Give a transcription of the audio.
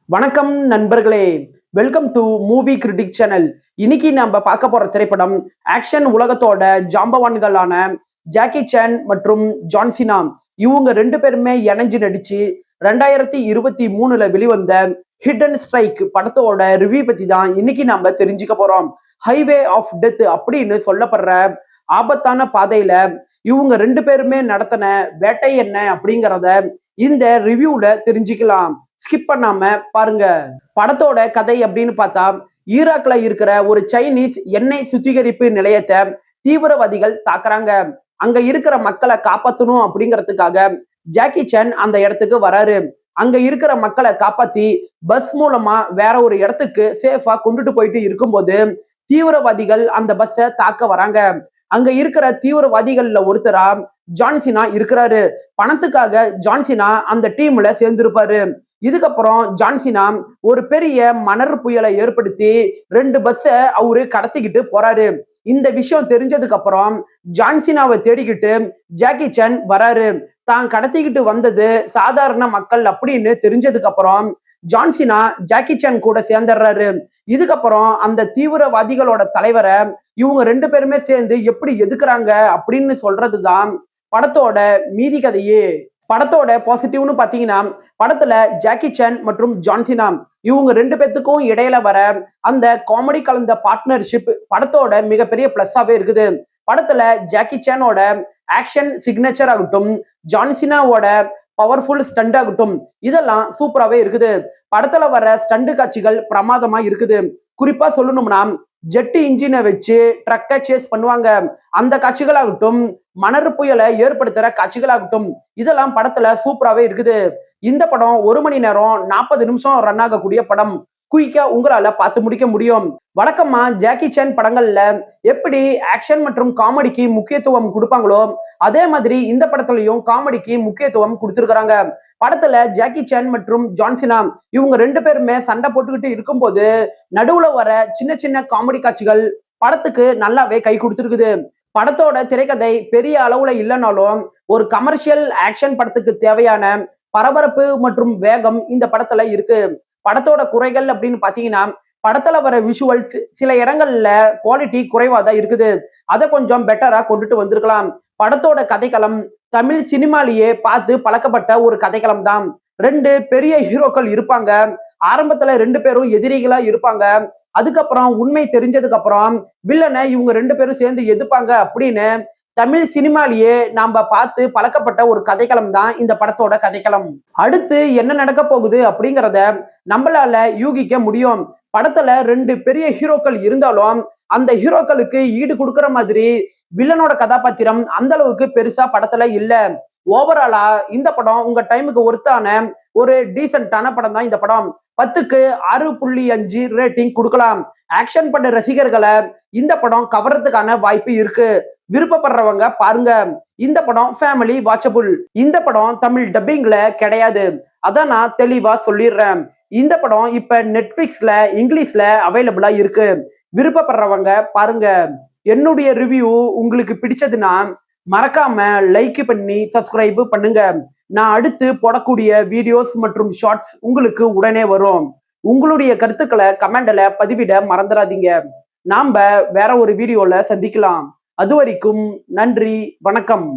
வணக்கம் நண்பர்களே, welcome to movie critic channel. இன்னைக்கு நம்ம பார்க்க போற திரைப்படம் ஆக்ஷன் உலகத்தோட ஜாம்பவான்களான ஜாக்கி சான் மற்றும் ஜான் சினா. இவங்க ரெண்டு பேருமே இணைஞ்சு நடிச்சு 2023ல வெளிவந்த ஹிட் அண்ட் ஸ்ட்ரைக் படத்தோட ரிவ்யூ பத்தி தான் இன்னைக்கு நம்ம தெரிஞ்சுக்க போறோம். ஹைவே ஆஃப் டெத் அப்படின்னு சொல்லப்படுற ஆபத்தான பாதையில இவங்க ரெண்டு பேருமே நடத்தின வேட்டை என்ன அப்படிங்கிறத இந்த ரிவ்யூல தெரிஞ்சுக்கலாம். ஸ்கிப் பண்ணாம பாருங்க. படத்தோட கதை அப்படின்னு பார்த்தா, ஈராக்ல இருக்கிற ஒரு சைனீஸ் எண்ணெய் சுத்திகரிப்பு நிலையத்தை தீவிரவாதிகள் தாக்குறாங்க. அங்க இருக்கிற மக்களை காப்பாற்றணும் அப்படிங்கிறதுக்காக ஜாக்கி சான் அந்த இடத்துக்கு வராரு. அங்க இருக்கிற மக்களை காப்பாத்தி பஸ் மூலமா வேற ஒரு இடத்துக்கு சேஃபா கொண்டுட்டு போயிட்டு இருக்கும்போது தீவிரவாதிகள் அந்த பஸ்ஸை தாக்க வராங்க. அங்க இருக்கிற தீவிரவாதிகள்ல ஒருத்தரா ஜான்சினா இருக்கிறாரு. பணத்துக்காக ஜான்சினா அந்த டீம்ல சேர்ந்திருப்பாரு. இதுக்கப்புறம் ஜான்சினா ஒரு பெரிய மணர் புயலை ஏற்படுத்தி 2 பஸ்ஸை அவரு கடத்திக்கிட்டு போறாரு. இந்த விஷயம் தெரிஞ்சதுக்கு அப்புறம் ஜான்சினாவை தேடிக்கிட்டு ஜாக்கி சான் வராரு. தான் கடத்திக்கிட்டு வந்தது சாதாரண மக்கள் அப்படின்னு தெரிஞ்சதுக்கு அப்புறம் ஜான்சினா ஜாக்கி சான் கூட சேர்ந்துடுறாரு. இதுக்கப்புறம் அந்த தீவிரவாதிகளோட தலைவரை இவங்க ரெண்டு பேருமே சேர்ந்து எப்படி எதுக்குறாங்க அப்படின்னு சொல்றதுதான் படத்தோட மீதி கதையே. படத்தோட பாசிட்டிவ்னு பாத்தீங்கன்னா, படத்துல ஜாக்கி சான் மற்றும் ஜான்சினா இவங்க ரெண்டு பேத்துக்கும் இடையில வர அந்த காமெடி கலந்த பார்ட்னர்ஷிப் படத்தோட மிகப்பெரிய பிளஸ்ஸாவே இருக்குது. படத்துல ஜாக்கி சானோட ஆக்ஷன் சிக்னேச்சர் ஆகட்டும், ஜான்சினாவோட பவர்ஃபுல் ஸ்டண்ட் ஆகட்டும், இதெல்லாம் சூப்பராகவே இருக்குது. படத்துல வர ஸ்டண்ட் காட்சிகள் பிரமாதமா இருக்குது. குறிப்பா சொல்லணும்னா, ஜெட்டு இன்ஜினை வச்சு ட்ரக்கை சேஸ் பண்ணுவாங்க. அந்த காட்சிகளாகட்டும், மணறு புயலை ஏற்படுத்துற காட்சிகளாகட்டும், இதெல்லாம் படத்துல சூப்பராகவே இருக்குது. இந்த படம் 1 மணி நேரம் 40 நிமிஷம் ரன் ஆகக்கூடிய படம். குயிக்கா உங்களால பார்த்து முடிக்க முடியும். வழக்கமா ஜாக்கி சான் படங்கள்ல எப்படி ஆக்ஷன் மற்றும் காமெடிக்கு முக்கியத்துவம் கொடுப்பாங்களோ, அதே மாதிரி இந்த படத்துலயும் காமெடிக்கு முக்கியத்துவம் கொடுத்துருக்காங்க. படத்துல ஜாக்கி சான் மற்றும் ஜான்சினா இவங்க ரெண்டு பேருமே சண்டை போட்டுக்கிட்டு இருக்கும்போது நடுவுல வர சின்ன சின்ன காமெடி காட்சிகள் படத்துக்கு நல்லாவே கை கொடுத்துருக்குது. படத்தோட திரைக்கதை பெரிய அளவுல இல்லைனாலும் ஒரு கமர்ஷியல் ஆக்ஷன் படத்துக்கு தேவையான பரபரப்பு மற்றும் வேகம் இந்த படத்துல இருக்கு. படத்தோட குறைகள் அப்படின்னு பாத்தீங்கன்னா, படத்துல வர விஷுவல்ஸ் சில இடங்கள்ல குவாலிட்டி குறைவா தான் இருக்குது. அதை கொஞ்சம் பெட்டரா கொண்டுட்டு வந்திருக்கலாம். படத்தோட கதைக்களம் தமிழ் சினிமாலேயே பார்த்து பழக்கப்பட்ட ஒரு கதைக்களம் தான். 2 பெரிய ஹீரோக்கள் இருப்பாங்க. ஆரம்பத்துல 2 பேரும் எதிரிகளா இருப்பாங்க. அதுக்கப்புறம் உண்மை தெரிஞ்சதுக்கு அப்புறம் வில்லனை இவங்க 2 பேரும் சேர்ந்து எதிர்ப்பாங்க அப்படின்னு தமிழ் சினிமாலேயே நாம பார்த்து பழக்கப்பட்ட ஒரு கதைக்களம் தான் இந்த படத்தோட கதைக்களம். அடுத்து என்ன நடக்க போகுது அப்படிங்கிறத நம்மளால யூகிக்க முடியும். படத்துல 2 பெரிய ஹீரோக்கள் இருந்தாலும் அந்த ஹீரோக்களுக்கு ஈடு கொடுக்குற மாதிரி வில்லனோட கதாபாத்திரம் அந்த அளவுக்கு பெருசா படத்துல இல்ல. ஓவராலா இந்த படம் உங்க டைமுக்கு ஒருத்தான ஒரு டீசென்டான படம் தான் இந்த படம். 10க்கு 6.5 ரேட்டிங் கொடுக்கலாம். ஆக்ஷன் பட ரசிகர்களை இந்த படம் கவர்றதுக்கான வாய்ப்பு இருக்கு. விருப்பப்படுறவங்க பாருங்க. இந்த படம் ஃபேமிலி வாட்சபிள். இந்த படம் தமிழ் டப்பிங்ல கிடையாது. அதான் நான் தெளிவா சொல்லிடுறேன். இந்த படம் இப்ப நெட்ஃபிளிக்ஸ்ல இங்கிலீஷ்ல அவைலபிளா இருக்கு. விருப்பப்படுறவங்க பாருங்க. என்னுடைய ரிவ்யூ உங்களுக்கு பிடிச்சதுன்னா மறக்காம லைக் பண்ணி சப்ஸ்கிரைப் பண்ணுங்க. நான் அடுத்து போடக்கூடிய வீடியோஸ் மற்றும் ஷார்ட்ஸ் உங்களுக்கு உடனே வரும். உங்களுடைய கருத்துக்களை கமெண்ட்ல பதிவிட மறந்துடாதீங்க. நாம வேற ஒரு வீடியோல சந்திக்கலாம். அது வரைக்கும் நன்றி, வணக்கம்.